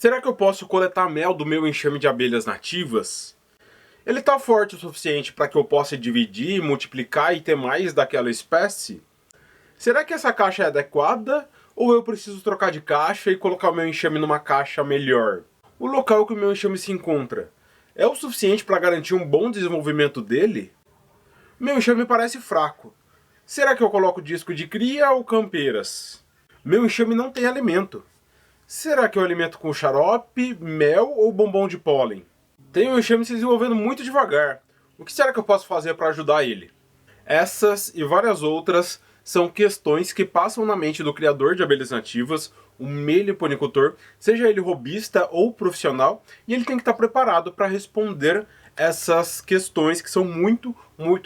Será que eu posso coletar mel do meu enxame de abelhas nativas? Ele está forte o suficiente para que eu possa dividir, multiplicar e ter mais daquela espécie? Será que essa caixa é adequada? Ou eu preciso trocar de caixa e colocar o meu enxame numa caixa melhor? O local que o meu enxame se encontra é o suficiente para garantir um bom desenvolvimento dele? Meu enxame parece fraco. Será que eu coloco disco de cria ou campeiras? Meu enxame não tem alimento. Será que eu alimento com xarope, mel ou bombom de pólen? Tem um enxame se desenvolvendo muito devagar. O que será que eu posso fazer para ajudar ele? Essas e várias outras são questões que passam na mente do criador de abelhas nativas, o meliponicultor, seja ele hobbyista ou profissional, e ele tem que estar preparado para responder essas questões que são muito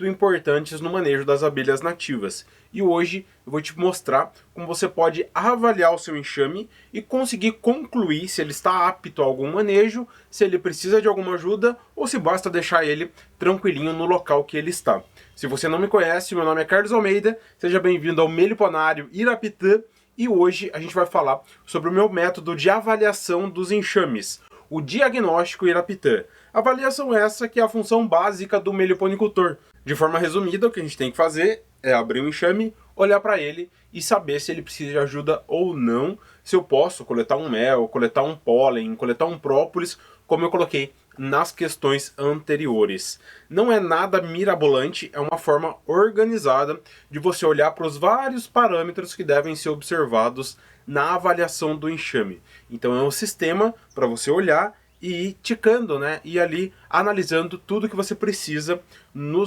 importantes no manejo das abelhas nativas. E hoje eu vou te mostrar como você pode avaliar o seu enxame e conseguir concluir se ele está apto a algum manejo, se ele precisa de alguma ajuda ou se basta deixar ele tranquilinho no local que ele está. Se você não me conhece, meu nome é Carlos Almeida, seja bem-vindo ao Meliponário Irapitã e hoje a gente vai falar sobre o meu método de avaliação dos enxames, o diagnóstico Irapitã. Avaliação essa que é a função básica do meliponicultor. De forma resumida, o que a gente tem que fazer é abrir o enxame, olhar para ele e saber se ele precisa de ajuda ou não, se eu posso coletar um mel, coletar um pólen, coletar um própolis, como eu coloquei nas questões anteriores. Não é nada mirabolante, é uma forma organizada de você olhar para os vários parâmetros que devem ser observados na avaliação do enxame. Então é um sistema para você olhar e ir ticando, né? E ali analisando tudo que você precisa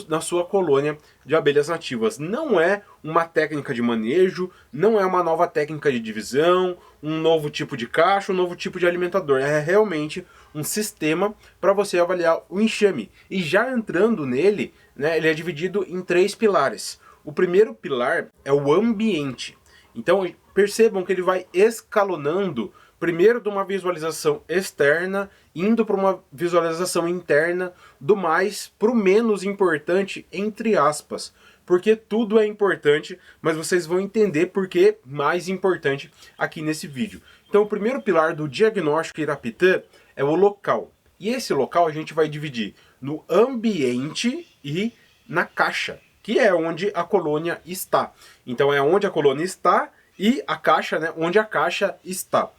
na sua colônia de abelhas nativas. Não é uma técnica de manejo, não é uma nova técnica de divisão, um novo tipo de caixa, um novo tipo de alimentador. É realmente um sistema para você avaliar o enxame. E já entrando nele, né, ele é dividido em 3 pilares. O primeiro pilar é o ambiente. Então percebam que ele vai escalonando primeiro de uma visualização externa, indo para uma visualização interna, do mais para o menos importante, entre aspas. Porque tudo é importante, mas vocês vão entender por que mais importante aqui nesse vídeo. Então o primeiro pilar do diagnóstico Irapitã é o local. E esse local a gente vai dividir no ambiente e na caixa, que é onde a colônia está. Então é onde a colônia está e a caixa, né, onde a caixa está.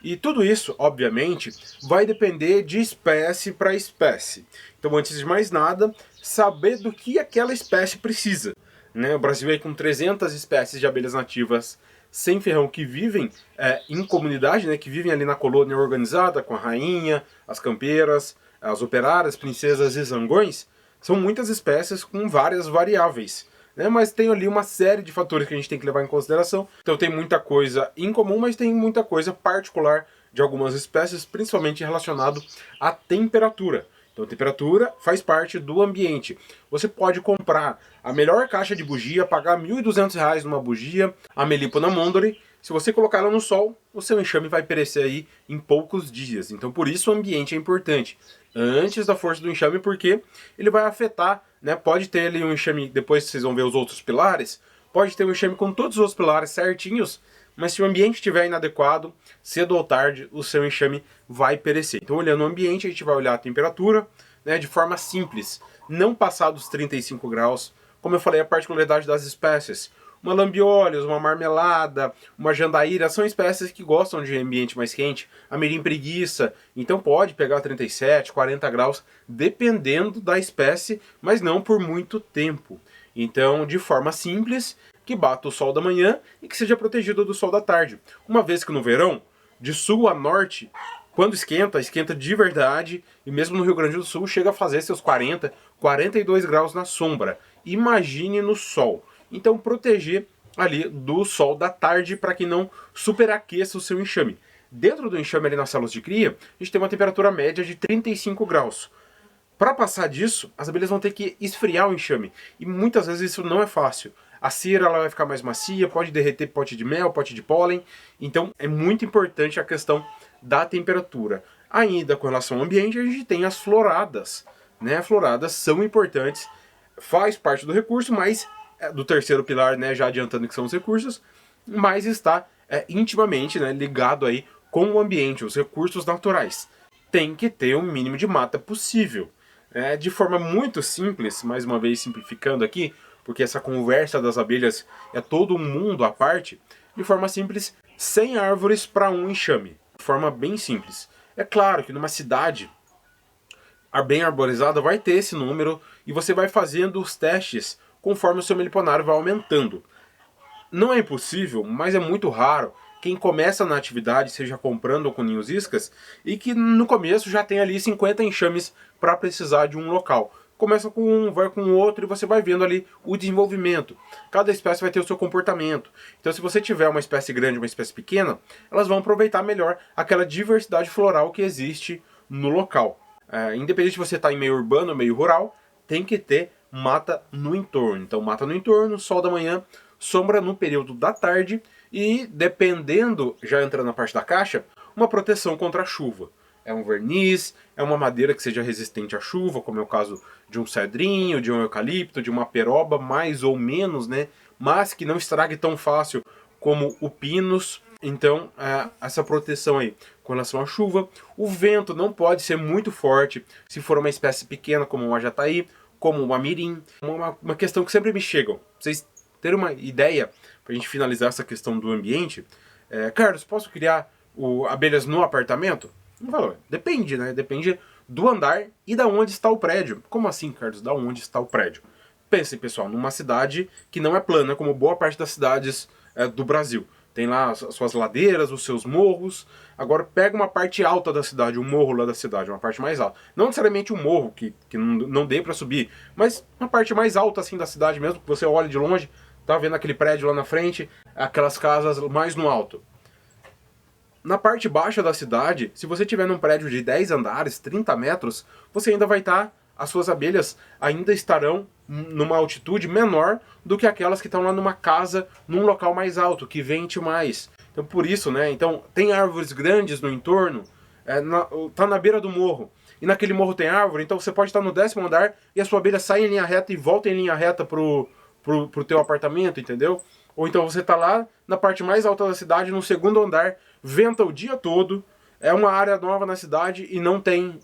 E tudo isso, obviamente, vai depender de espécie para espécie. Então, antes de mais nada, saber do que aquela espécie precisa. Né? O Brasil é com 300 espécies de abelhas nativas sem ferrão que vivem em comunidade, né? Que vivem ali na colônia organizada, com a rainha, as campeiras, as operárias, princesas e zangões. São muitas espécies com várias variáveis. Né, mas tem ali uma série de fatores que a gente tem que levar em consideração. Então tem muita coisa em comum, mas tem muita coisa particular de algumas espécies, principalmente relacionado à temperatura. Então a temperatura faz parte do ambiente. Você pode comprar a melhor caixa de bugia, pagar R$ 1.200 numa bugia, a Melipona Mondori. Se você colocar ela no sol, o seu enxame vai perecer aí em poucos dias. Então por isso o ambiente é importante. Antes da força do enxame, porque ele vai afetar, né? Pode ter ali um enxame, depois vocês vão ver os outros pilares, pode ter um enxame com todos os outros pilares certinhos, mas se o ambiente estiver inadequado, cedo ou tarde o seu enxame vai perecer. Então olhando o ambiente, a gente vai olhar a temperatura, né, de forma simples, não passar dos 35 graus, como eu falei, a particularidade das espécies. Uma lambiolhos, uma marmelada, uma jandaíra, são espécies que gostam de ambiente mais quente. A mirim preguiça, então pode pegar 37, 40 graus, dependendo da espécie, mas não por muito tempo. Então, de forma simples, que bata o sol da manhã e que seja protegido do sol da tarde. Uma vez que no verão, de sul a norte, quando esquenta, esquenta de verdade, e mesmo no Rio Grande do Sul chega a fazer seus 40, 42 graus na sombra. Imagine no sol. Então proteger ali do sol da tarde para que não superaqueça o seu enxame. Dentro do enxame ali nas células de cria, a gente tem uma temperatura média de 35 graus. Para passar disso, as abelhas vão ter que esfriar o enxame. E muitas vezes isso não é fácil. A cera ela vai ficar mais macia, pode derreter pote de mel, pote de pólen. Então é muito importante a questão da temperatura. Ainda com relação ao ambiente, a gente tem as floradas. Né? As floradas são importantes, faz parte do recurso, mas do terceiro pilar, né, já adiantando que são os recursos, mas está intimamente, né, ligado aí com o ambiente, os recursos naturais. Tem que ter o mínimo de mata possível. De forma muito simples, mais uma vez simplificando aqui, porque essa conversa das abelhas é todo um mundo à parte, de forma simples, 100 árvores para um enxame. De forma bem simples. É claro que numa cidade bem arborizada vai ter esse número e você vai fazendo os testes conforme o seu meliponário vai aumentando. Não é impossível, mas é muito raro quem começa na atividade, seja comprando ou com ninhos iscas, e que no começo já tem ali 50 enxames para precisar de um local. Começa com um, vai com o outro e você vai vendo ali o desenvolvimento. Cada espécie vai ter o seu comportamento. Então se você tiver uma espécie grande e uma espécie pequena, elas vão aproveitar melhor aquela diversidade floral que existe no local. Independente de você estar em meio urbano ou meio rural, tem que ter mata no entorno. Então mata no entorno, sol da manhã, sombra no período da tarde e, dependendo, já entrando na parte da caixa, uma proteção contra a chuva. É um verniz, é uma madeira que seja resistente à chuva, como é o caso de um cedrinho, de um eucalipto, de uma peroba, mais ou menos, né? Mas que não estrague tão fácil como o pinus. Então, essa proteção aí com relação à chuva. O vento não pode ser muito forte se for uma espécie pequena, como um ajataí, como uma mirim. Uma questão que sempre me chegam. Pra vocês terem uma ideia, para a gente finalizar essa questão do ambiente. Carlos, posso criar abelhas no apartamento? Não falou. Depende, né? Depende do andar e da onde está o prédio. Como assim, Carlos? Da onde está o prédio? Pensem, pessoal, numa cidade que não é plana, como boa parte das cidades do Brasil. Tem lá as suas ladeiras, os seus morros. Agora pega uma parte alta da cidade, um morro lá da cidade, uma parte mais alta. Não necessariamente um morro que não dê para subir, mas uma parte mais alta assim da cidade mesmo, que você olha de longe, tá vendo aquele prédio lá na frente, aquelas casas mais no alto. Na parte baixa da cidade, se você tiver num prédio de 10 andares, 30 metros, você ainda vai estar, as suas abelhas ainda estarão numa altitude menor do que aquelas que estão lá numa casa, num local mais alto, que vente mais. Então por isso, né, então tem árvores grandes no entorno, tá na beira do morro, e naquele morro tem árvore, então você pode estar no 10º andar e a sua abelha sai em linha reta e volta em linha reta pro teu apartamento, entendeu? Ou então você tá lá na parte mais alta da cidade, no 2º andar, venta o dia todo, é uma área nova na cidade e não tem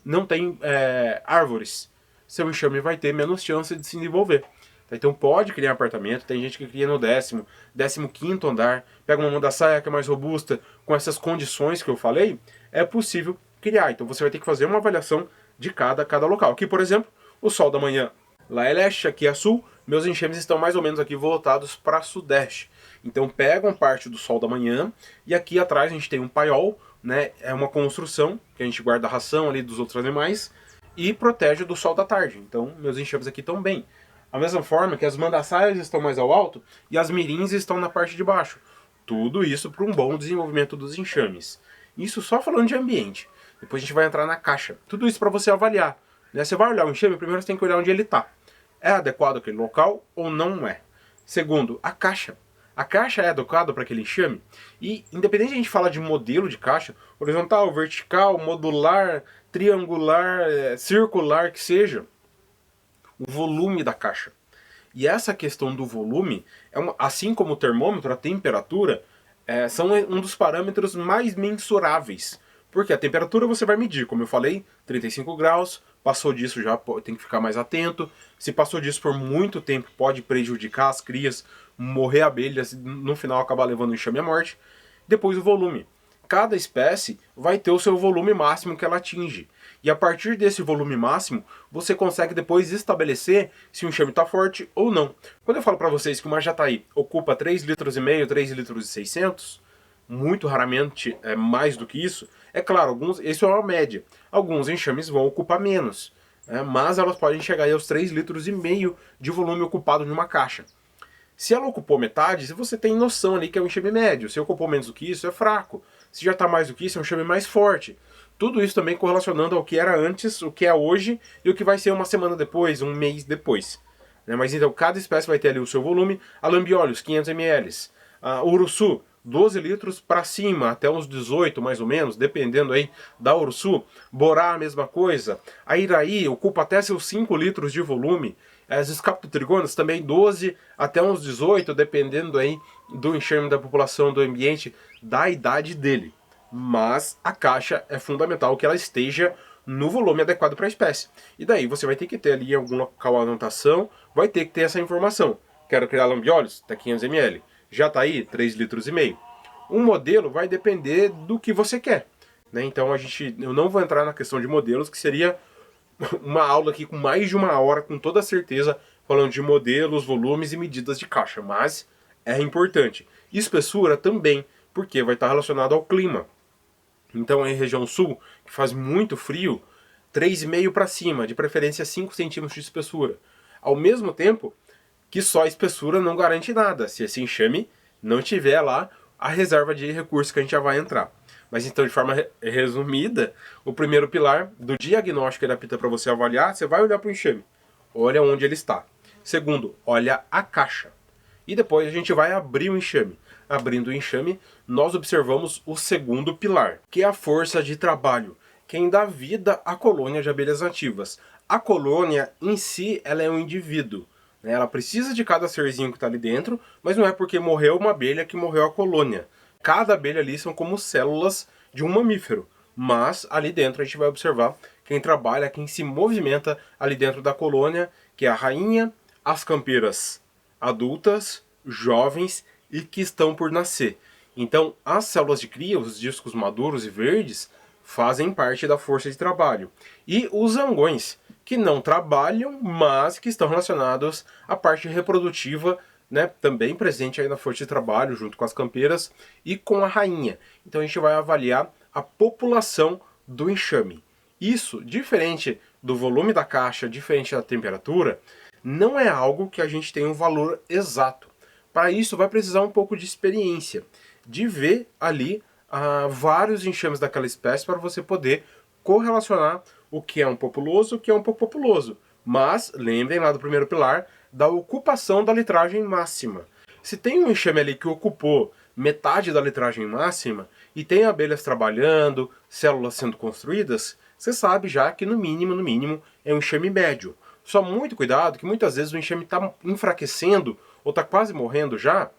árvores. Seu enxame vai ter menos chance de se desenvolver. Então pode criar apartamento, tem gente que cria no 15º andar, pega uma mandaçaia que é mais robusta, com essas condições que eu falei, é possível criar. Então você vai ter que fazer uma avaliação de cada local. Aqui, por exemplo, o sol da manhã lá é leste, aqui é sul, meus enxames estão mais ou menos aqui voltados para sudeste. Então pegam parte do sol da manhã e aqui atrás a gente tem um paiol, né? É uma construção que a gente guarda a ração ali dos outros animais e protege do sol da tarde. Então meus enxames aqui estão bem. Da mesma forma que as mandaçaias estão mais ao alto e as mirins estão na parte de baixo. Tudo isso para um bom desenvolvimento dos enxames. Isso só falando de ambiente. Depois a gente vai entrar na caixa. Tudo isso para você avaliar. Né? Você vai olhar o enxame, primeiro você tem que olhar onde ele está. É adequado aquele local ou não é? Segundo, a caixa. A caixa é adequada para aquele enxame? E independente de a gente falar de modelo de caixa, horizontal, vertical, modular, triangular, circular, que seja, o volume da caixa. E essa questão do volume, assim como o termômetro, a temperatura, são um dos parâmetros mais mensuráveis. Porque a temperatura você vai medir, como eu falei, 35 graus, passou disso já tem que ficar mais atento. Se passou disso por muito tempo, pode prejudicar as crias, morrer abelhas, no final acabar levando o enxame à morte. Depois o volume. Cada espécie vai ter o seu volume máximo que ela atinge. E a partir desse volume máximo, você consegue depois estabelecer se o enxame está forte ou não. Quando eu falo para vocês que uma jataí ocupa 3,5 litros, 3,6 litros, muito raramente é mais do que isso, é claro, isso é uma média. Alguns enxames vão ocupar menos, mas elas podem chegar aí aos 3,5 litros de volume ocupado numa caixa. Se ela ocupou metade, você tem noção ali que é um enxame médio. Se ocupou menos do que isso, é fraco. Se já está mais do que isso, é um enxame mais forte. Tudo isso também correlacionando ao que era antes, o que é hoje e o que vai ser uma semana depois, um mês depois. Mas então, cada espécie vai ter ali o seu volume. A lambiolhos, 500 ml. O uruçu, 12 litros para cima, até uns 18 mais ou menos, dependendo aí da uruçu. Borá, a mesma coisa. A iraí ocupa até seus 5 litros de volume. As escaptotrigonas também 12 até uns 18, dependendo aí do enxame da população, do ambiente, da idade dele. mas a caixa é fundamental que ela esteja no volume adequado para a espécie. E daí você vai ter que ter ali em algum local a anotação, vai ter que ter essa informação. Quero criar lambiólios? Tá 500 ml. Já tá aí? 3,5 litros. Um modelo vai depender do que você quer, né? Então eu não vou entrar na questão de modelos, que seria uma aula aqui com mais de 1 hora, com toda certeza, falando de modelos, volumes e medidas de caixa, mas é importante. Espessura também, porque vai estar relacionado ao clima. Então, em região sul, que faz muito frio, 3,5 para cima, de preferência 5 centímetros de espessura. Ao mesmo tempo que só a espessura não garante nada, se esse enxame não tiver lá a reserva de recursos que a gente já vai entrar. Mas então, de forma resumida, o primeiro pilar do diagnóstico que ele apita para você avaliar, você vai olhar para o enxame. Olha onde ele está. Segundo, olha a caixa. E depois a gente vai abrir o enxame. Abrindo o enxame, nós observamos o segundo pilar, que é a força de trabalho, quem dá vida à colônia de abelhas nativas. A colônia em si, ela é um indivíduo. Ela precisa de cada serzinho que está ali dentro, mas não é porque morreu uma abelha que morreu a colônia. Cada abelha ali são como células de um mamífero. Mas ali dentro a gente vai observar quem trabalha, quem se movimenta ali dentro da colônia, que é a rainha, as campeiras adultas, jovens e que estão por nascer. Então, as células de cria, os discos maduros e verdes, fazem parte da força de trabalho. E os zangões, que não trabalham, mas que estão relacionados à parte reprodutiva, né, também presente aí na força de trabalho, junto com as campeiras e com a rainha. Então a gente vai avaliar a população do enxame. Isso, diferente do volume da caixa, diferente da temperatura, não é algo que a gente tem um valor exato. Para isso vai precisar um pouco de experiência, de ver ali vários enxames daquela espécie para você poder correlacionar o que é um populoso, o que é um pouco populoso. Mas, lembrem lá do primeiro pilar, da ocupação da litragem máxima. Se tem um enxame ali que ocupou metade da litragem máxima, e tem abelhas trabalhando, células sendo construídas, você sabe já que no mínimo, é um enxame médio. Só muito cuidado, que muitas vezes o enxame está enfraquecendo, ou está quase morrendo já,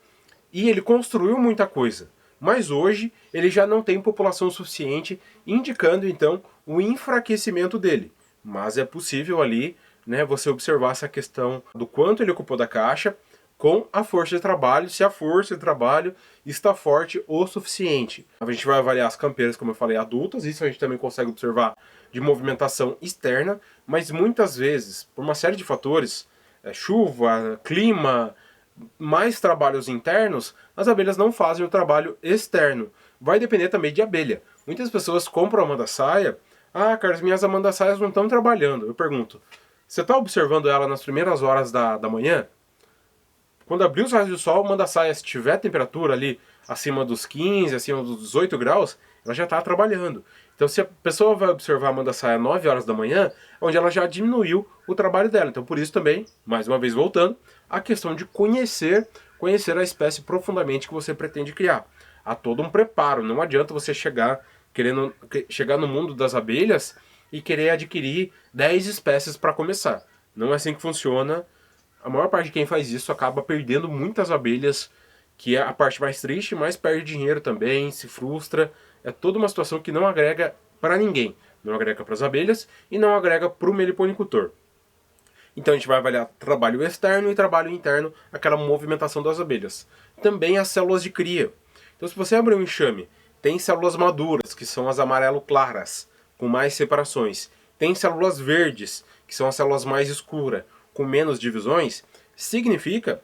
e ele construiu muita coisa. Mas hoje ele já não tem população suficiente, indicando então o enfraquecimento dele. Mas é possível ali, né, você observar essa questão do quanto ele ocupou da caixa com a força de trabalho, se a força de trabalho está forte o suficiente. A gente vai avaliar as campeiras, como eu falei, adultas, isso a gente também consegue observar de movimentação externa, mas muitas vezes, por uma série de fatores, chuva, clima, mais trabalhos internos, as abelhas não fazem o trabalho externo. Vai depender também de abelha. Muitas pessoas compram a manda-saia. Ah, Carlos, minhas amanda-saias não estão trabalhando. Eu pergunto, você está observando ela nas primeiras horas da manhã? Quando abrir os raios do sol, a manda-saia, se tiver temperatura ali acima dos 15, acima dos 18 graus, ela já está trabalhando. Então, se a pessoa vai observar a manda-saia às 9 horas da manhã, é onde ela já diminuiu o trabalho dela. Então, por isso também, mais uma vez voltando, a questão de conhecer a espécie profundamente que você pretende criar. Há todo um preparo. Não adianta você chegar no mundo das abelhas e querer adquirir 10 espécies para começar. Não é assim que funciona. A maior parte de quem faz isso acaba perdendo muitas abelhas, que é a parte mais triste, mas perde dinheiro também, se frustra. É toda uma situação que não agrega para ninguém. Não agrega para as abelhas e não agrega para o meliponicultor. Então a gente vai avaliar trabalho externo e trabalho interno, aquela movimentação das abelhas. Também as células de cria. Então se você abrir um enxame, tem células maduras, que são as amarelo claras, com mais separações. Tem células verdes, que são as células mais escuras, com menos divisões. Significa,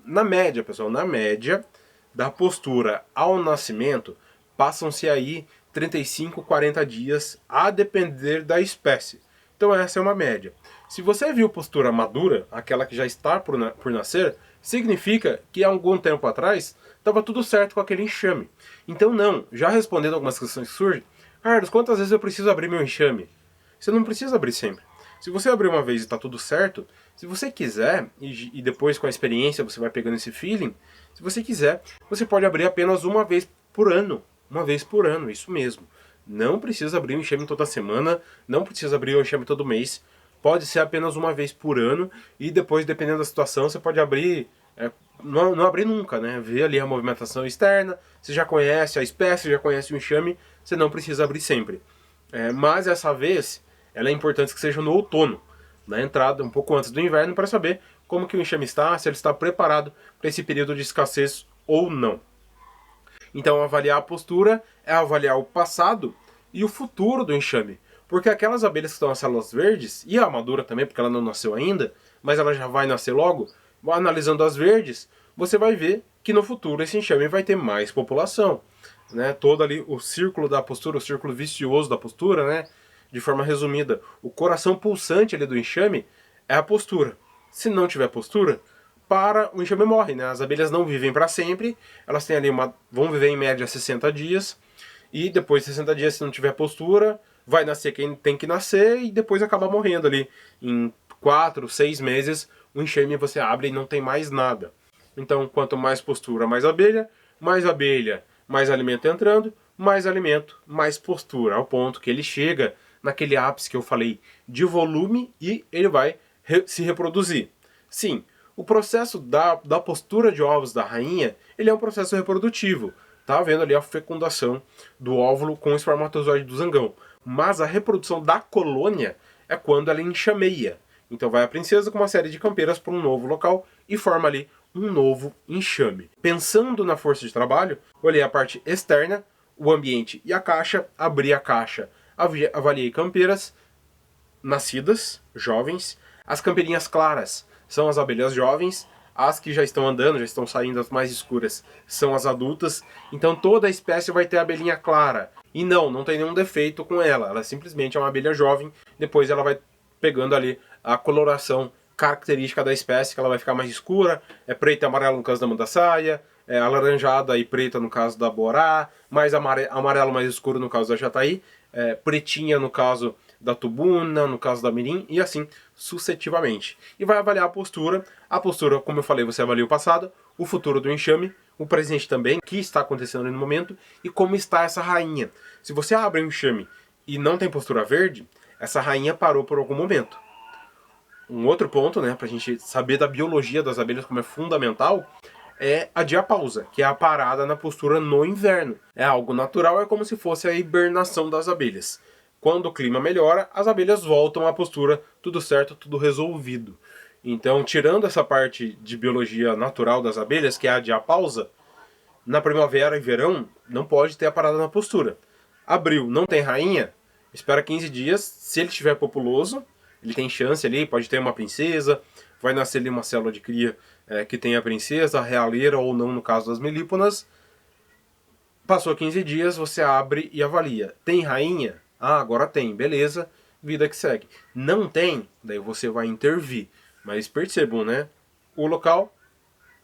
na média, pessoal, na média da postura ao nascimento, passam-se aí 35, 40 dias, a depender da espécie. Então essa é uma média. Se você viu postura madura, aquela que já está por nascer, significa que há algum tempo atrás estava tudo certo com aquele enxame. Então não, já respondendo algumas questões que surgem, Carlos, quantas vezes eu preciso abrir meu enxame? Você não precisa abrir sempre. Se você abrir uma vez e está tudo certo, se você quiser, e depois com a experiência você vai pegando esse feeling, se você quiser, você pode abrir apenas uma vez por ano. Uma vez por ano, isso mesmo. Não precisa abrir o enxame toda semana, não precisa abrir o enxame todo mês. Pode ser apenas uma vez por ano e depois, dependendo da situação, você pode abrir não abrir nunca, né? Ver ali a movimentação externa, você já conhece a espécie, já conhece o enxame, você não precisa abrir sempre. Mas essa vez, ela é importante que seja no outono, na entrada, um pouco antes do inverno, para saber como que o enxame está, se ele está preparado para esse período de escassez ou não. Então, avaliar a postura é avaliar o passado e o futuro do enxame. Porque aquelas abelhas que estão nas células verdes, e a madura também, porque ela não nasceu ainda, mas ela já vai nascer logo, analisando as verdes, você vai ver que no futuro esse enxame vai ter mais população. Né? Todo ali o círculo da postura, o círculo vicioso da postura, né? De forma resumida, o coração pulsante ali do enxame é a postura. Se não tiver postura, o enxame morre, né? As abelhas não vivem para sempre, elas têm ali vão viver em média 60 dias, e depois de 60 dias, se não tiver postura, vai nascer quem tem que nascer e depois acaba morrendo ali. Em 4, 6 meses, o enxame você abre e não tem mais nada. Então, quanto mais postura, mais abelha, mais alimento entrando, mais alimento, mais postura, ao ponto que ele chega naquele ápice que eu falei de volume e ele vai se reproduzir. Sim, o processo da postura de ovos da rainha, ele é um processo reprodutivo. Tá vendo ali a fecundação do óvulo com o espermatozoide do zangão. Mas a reprodução da colônia é quando ela enxameia. Então vai a princesa com uma série de campeiras para um novo local e forma ali um novo enxame. Pensando na força de trabalho, olhei a parte externa, o ambiente e a caixa, abri a caixa, avaliei campeiras nascidas, jovens. As campeirinhas claras são as abelhas jovens, as que já estão andando, já estão saindo, as mais escuras, são as adultas. Então toda a espécie vai ter abelhinha clara. E não tem nenhum defeito com ela. Ela simplesmente é uma abelha jovem. Depois ela vai pegando ali a coloração característica da espécie, que ela vai ficar mais escura. É preta e amarelo no caso da mandaçaia, é alaranjada e preta no caso da borá, mais amarelo mais escuro no caso da jataí, pretinha no caso da tubuna, no caso da mirim, e assim sucessivamente. E vai avaliar a postura. A postura, como eu falei, você avalia o passado, o futuro do enxame, o presente também, o que está acontecendo no momento, e como está essa rainha. Se você abre um enxame e não tem postura verde, essa rainha parou por algum momento. Um outro ponto, né, pra gente saber da biologia das abelhas como é fundamental, é a diapausa, que é a parada na postura no inverno. É algo natural, é como se fosse a hibernação das abelhas. Quando o clima melhora, as abelhas voltam à postura, tudo certo, tudo resolvido. Então, tirando essa parte de biologia natural das abelhas, que é a diapausa, na primavera e verão não pode ter a parada na postura. Abril não tem rainha, espera 15 dias, se ele estiver populoso, ele tem chance ali, pode ter uma princesa, vai nascer ali uma célula de cria que tem a princesa, a realeira ou não no caso das melíponas. Passou 15 dias, você abre e avalia. Tem rainha? Ah, agora tem, beleza, vida que segue. Não tem, daí você vai intervir. Mas percebam, né? O local,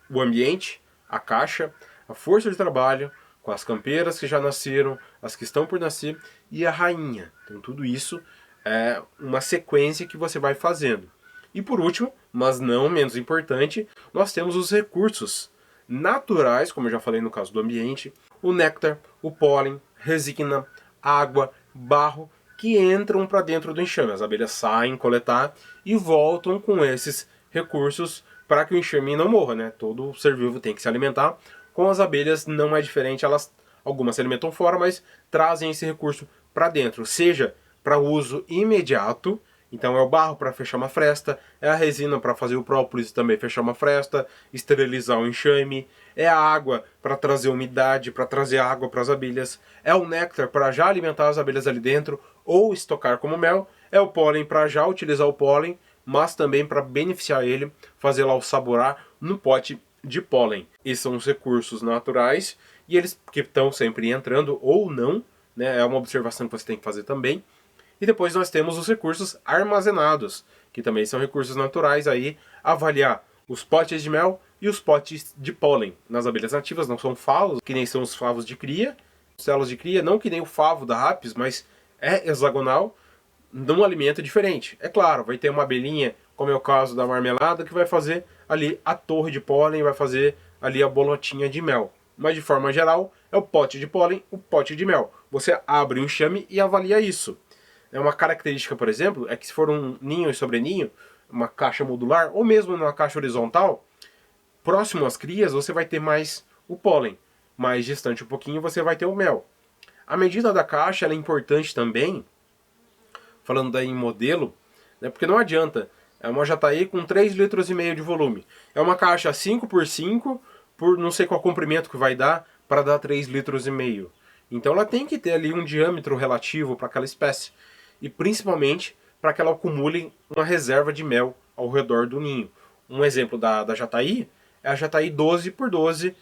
o ambiente, a caixa, a força de trabalho, com as campeiras que já nasceram, as que estão por nascer e a rainha. Então tudo isso é uma sequência que você vai fazendo. E por último, mas não menos importante, nós temos os recursos naturais, como eu já falei no caso do ambiente, o néctar, o pólen, resina, água, barro, que entram para dentro do enxame. As abelhas saem coletar e voltam com esses recursos para que o enxame não morra, né? Todo ser vivo tem que se alimentar. Com as abelhas não é diferente, algumas se alimentam fora, mas trazem esse recurso para dentro, seja para uso imediato. Então é o barro para fechar uma fresta, é a resina para fazer o própolis e também fechar uma fresta, esterilizar o enxame, é a água para trazer umidade, para trazer água para as abelhas, é o néctar para já alimentar as abelhas ali dentro ou estocar como mel, é o pólen para já utilizar o pólen, mas também para beneficiar ele, fazer lá o saborar no pote de pólen. Esses são os recursos naturais e eles que estão sempre entrando ou não, né? É uma observação que você tem que fazer também. E depois nós temos os recursos armazenados, que também são recursos naturais aí, avaliar os potes de mel e os potes de pólen. Nas abelhas nativas não são favos, que nem são os favos de cria, células de cria, não que nem o favo da Apis, mas é hexagonal, num alimento diferente. É claro, vai ter uma abelhinha, como é o caso da marmelada, que vai fazer ali a torre de pólen, vai fazer ali a bolotinha de mel. Mas de forma geral, é o pote de pólen, o pote de mel. Você abre o enxame e avalia isso. É uma característica, por exemplo, é que se for um ninho e sobreninho, uma caixa modular, ou mesmo uma caixa horizontal, próximo às crias você vai ter mais o pólen, mais distante um pouquinho você vai ter o mel. A medida da caixa ela é importante também, falando daí em modelo, né, porque não adianta, é uma Jataí com 3,5 litros de volume. É uma caixa 5x5, por não sei qual comprimento que vai dar, para dar 3,5 litros. Então ela tem que ter ali um diâmetro relativo para aquela espécie. E principalmente para que ela acumule uma reserva de mel ao redor do ninho. Um exemplo da Jataí é a Jataí 12x12,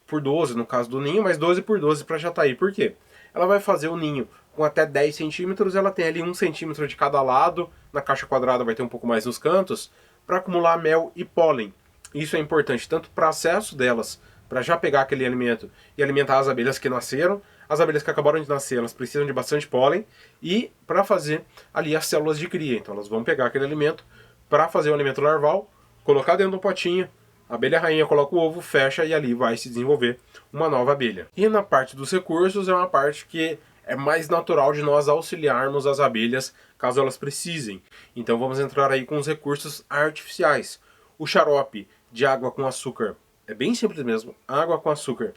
por 12 no caso do ninho, mas 12x12 para a Jataí. Por quê? Ela vai fazer o ninho com até 10 centímetros, ela tem ali 1 centímetro de cada lado, na caixa quadrada vai ter um pouco mais nos cantos, para acumular mel e pólen. Isso é importante tanto para acesso delas, para já pegar aquele alimento e alimentar as abelhas que nasceram, as abelhas que acabaram de nascer, elas precisam de bastante pólen, e para fazer ali as células de cria. Então elas vão pegar aquele alimento para fazer o alimento larval, colocar dentro de um potinho, a abelha rainha coloca o ovo, fecha e ali vai se desenvolver uma nova abelha. E na parte dos recursos é uma parte que é mais natural de nós auxiliarmos as abelhas caso elas precisem. Então vamos entrar aí com os recursos artificiais. O xarope de água com açúcar é bem simples mesmo, água com açúcar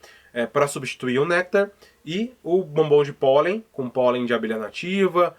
para substituir o néctar, e o bombom de pólen, com pólen de abelha nativa,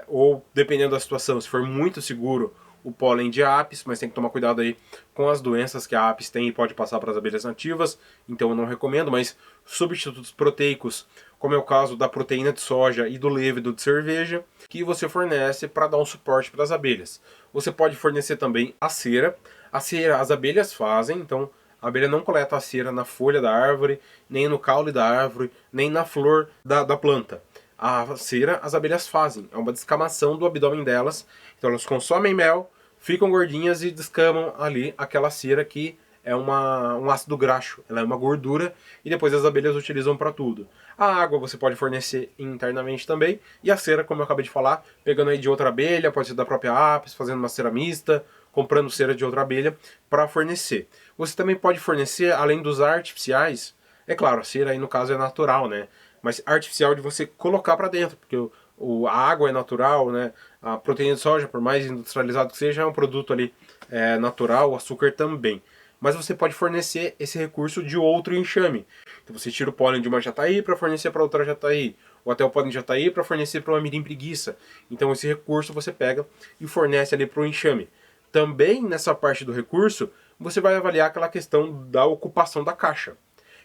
ou dependendo da situação, se for muito seguro, o pólen de apis, mas tem que tomar cuidado aí com as doenças que a apis tem e pode passar para as abelhas nativas, então eu não recomendo, mas substitutos proteicos, como é o caso da proteína de soja e do levedor de cerveja, que você fornece para dar um suporte para as abelhas. Você pode fornecer também a cera as abelhas fazem, então a abelha não coleta a cera na folha da árvore, nem no caule da árvore, nem na flor da planta. A cera as abelhas fazem, é uma descamação do abdômen delas, então elas consomem mel, ficam gordinhas e descamam ali aquela cera que é um ácido graxo, ela é uma gordura e depois as abelhas utilizam para tudo. A água você pode fornecer internamente também, e a cera, como eu acabei de falar, pegando aí de outra abelha, pode ser da própria apis, fazendo uma cera mista, comprando cera de outra abelha para fornecer. Você também pode fornecer, além dos artificiais, é claro, a cera aí no caso é natural, né? Mas artificial de você colocar para dentro, porque a água é natural, né? A proteína de soja, por mais industrializado que seja, é um produto ali natural, o açúcar também. Mas você pode fornecer esse recurso de outro enxame. Então você tira o pólen de uma jataí para fornecer para outra jataí, ou até o pólen de jataí para fornecer para uma mirim preguiça. Então esse recurso você pega e fornece ali para o enxame. Também nessa parte do recurso, você vai avaliar aquela questão da ocupação da caixa.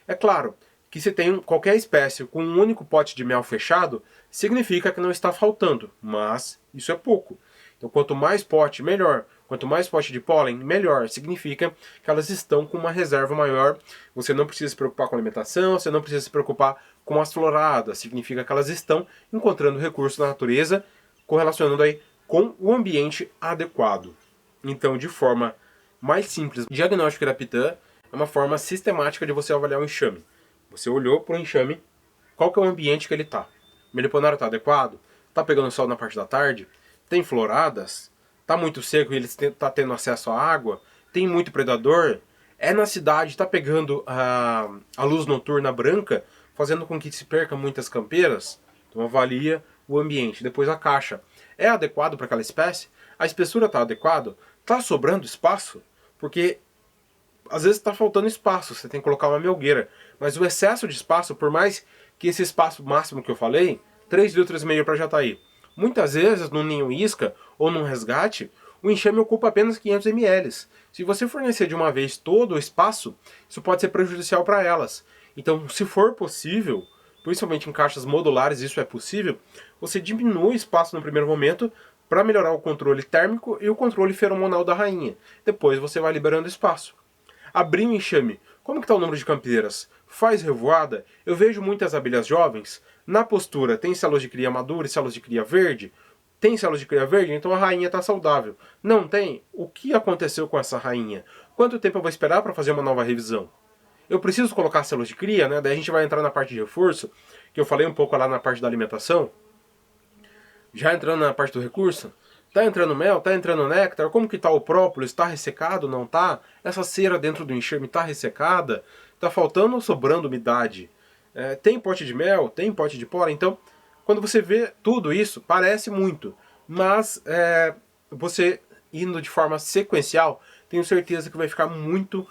É claro que se tem qualquer espécie com um único pote de mel fechado, significa que não está faltando, mas isso é pouco. Então quanto mais pote, melhor. Quanto mais pote de pólen, melhor. Significa que elas estão com uma reserva maior. Você não precisa se preocupar com a alimentação, você não precisa se preocupar com as floradas. Significa que elas estão encontrando recursos na natureza, correlacionando aí com o ambiente adequado. Então, de forma mais simples, o diagnóstico da pitã é uma forma sistemática de você avaliar o enxame. Você olhou para o enxame, qual que é o ambiente que ele está? O meliponário está adequado? Está pegando sol na parte da tarde? Tem floradas? Está muito seco e ele está tendo acesso à água? Tem muito predador? É na cidade, está pegando a luz noturna branca, fazendo com que se perca muitas campeiras? Então avalia o ambiente. Depois a caixa. É adequado para aquela espécie? A espessura está adequada? Está sobrando espaço? Porque às vezes está faltando espaço, você tem que colocar uma melgueira. Mas o excesso de espaço, por mais que esse espaço máximo que eu falei, 3,5 litros para jataí, muitas vezes num ninho isca ou num resgate, o enxame ocupa apenas 500 ml. Se você fornecer de uma vez todo o espaço, isso pode ser prejudicial para elas. Então, se for possível, principalmente em caixas modulares isso é possível, você diminui o espaço no primeiro momento para melhorar o controle térmico e o controle feromonal da rainha. Depois você vai liberando espaço. Abrir o enxame. Como que está o número de campeiras? Faz revoada? Eu vejo muitas abelhas jovens. Na postura, tem células de cria madura e células de cria verde? Tem células de cria verde? Então a rainha está saudável. Não tem? O que aconteceu com essa rainha? Quanto tempo eu vou esperar para fazer uma nova revisão? Eu preciso colocar células de cria, né? Daí a gente vai entrar na parte de reforço, que eu falei um pouco lá na parte da alimentação. Já entrando na parte do recurso, tá entrando mel, tá entrando néctar, como que tá o própolis? Tá ressecado, não tá? Essa cera dentro do enxame tá ressecada? Tá faltando ou sobrando umidade? Tem pote de mel? Tem pote de pólen? Então, quando você vê tudo isso, parece muito, mas você indo de forma sequencial, tenho certeza que vai ficar muito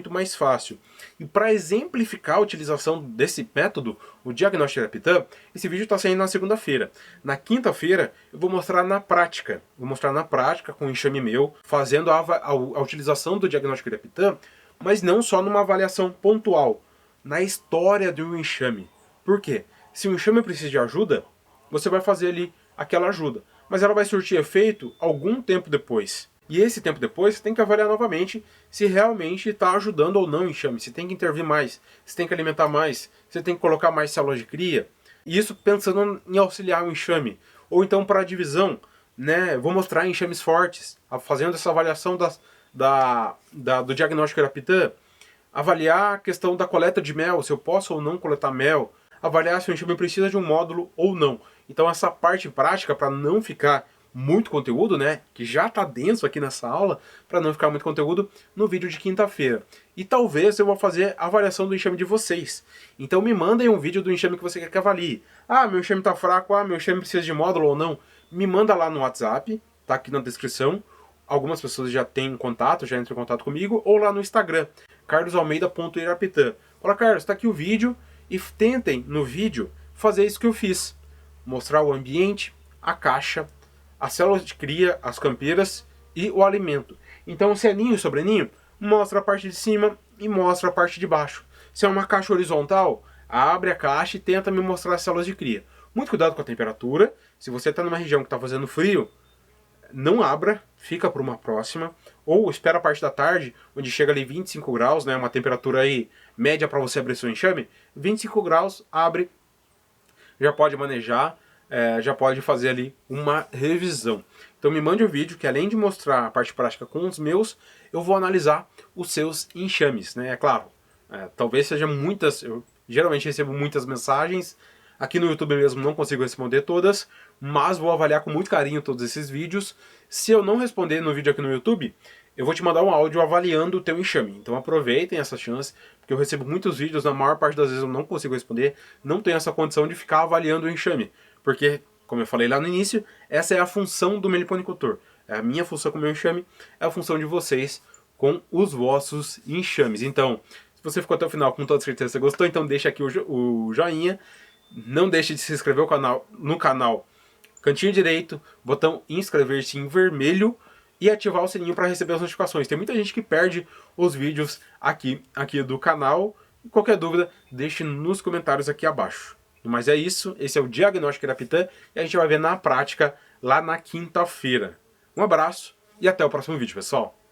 mais fácil. E para exemplificar a utilização desse método, o diagnóstico de Raptan, esse vídeo está saindo na segunda-feira. Na quinta-feira eu vou mostrar na prática. Vou mostrar na prática com um enxame meu, fazendo a utilização do diagnóstico de Raptan, mas não só numa avaliação pontual, na história do enxame. Por quê? Se o enxame precisa de ajuda, você vai fazer ali aquela ajuda, mas ela vai surtir efeito algum tempo depois. E esse tempo depois você tem que avaliar novamente se realmente está ajudando ou não o enxame, se tem que intervir mais, se tem que alimentar mais, se tem que colocar mais células de cria. E isso pensando em auxiliar o enxame. Ou então para a divisão, né? Vou mostrar enxames fortes, fazendo essa avaliação do diagnóstico de Raptan, avaliar a questão da coleta de mel, se eu posso ou não coletar mel, avaliar se o enxame precisa de um módulo ou não. Então essa parte prática, para não ficar muito conteúdo, né, que já está denso aqui nessa aula, para não ficar muito conteúdo, no vídeo de quinta-feira. E talvez eu vou fazer a avaliação do enxame de vocês. Então me mandem um vídeo do enxame que você quer que avalie. Ah, meu enxame está fraco, meu enxame precisa de módulo ou não. Me manda lá no WhatsApp, tá aqui na descrição. Algumas pessoas já têm contato, já entram em contato comigo, ou lá no Instagram, carlosalmeida.iraptan. Fala, Carlos, está aqui o vídeo, e tentem no vídeo fazer isso que eu fiz. Mostrar o ambiente, a caixa, as células de cria, as campeiras e o alimento. Então, se é ninho sobre ninho, mostra a parte de cima e mostra a parte de baixo. Se é uma caixa horizontal, abre a caixa e tenta me mostrar as células de cria. Muito cuidado com a temperatura. Se você está numa região que está fazendo frio, não abra, fica para uma próxima. Ou espera a parte da tarde, onde chega ali 25 graus, né, uma temperatura aí média para você abrir seu enxame. 25 graus, abre, já pode manejar. Já pode fazer ali uma revisão. Então me mande um vídeo que, além de mostrar a parte prática com os meus, eu vou analisar os seus enxames, né? É claro, talvez seja muitas, eu geralmente recebo muitas mensagens, aqui no YouTube mesmo não consigo responder todas, mas vou avaliar com muito carinho todos esses vídeos. Se eu não responder no vídeo aqui no YouTube, eu vou te mandar um áudio avaliando o teu enxame. Então aproveitem essa chance, porque eu recebo muitos vídeos, na maior parte das vezes eu não consigo responder, não tenho essa condição de ficar avaliando o enxame. Porque, como eu falei lá no início, essa é a função do meliponicultor. A minha função com o meu enxame é a função de vocês com os vossos enxames. Então, se você ficou até o final, com toda certeza você gostou, então deixa aqui o joinha. Não deixe de se inscrever no canal cantinho direito, botão inscrever-se em vermelho e ativar o sininho para receber as notificações. Tem muita gente que perde os vídeos aqui do canal. Qualquer dúvida, deixe nos comentários aqui abaixo. Mas é isso, esse é o diagnóstico de Raptan e a gente vai ver na prática lá na quinta-feira. Um abraço e até o próximo vídeo, pessoal!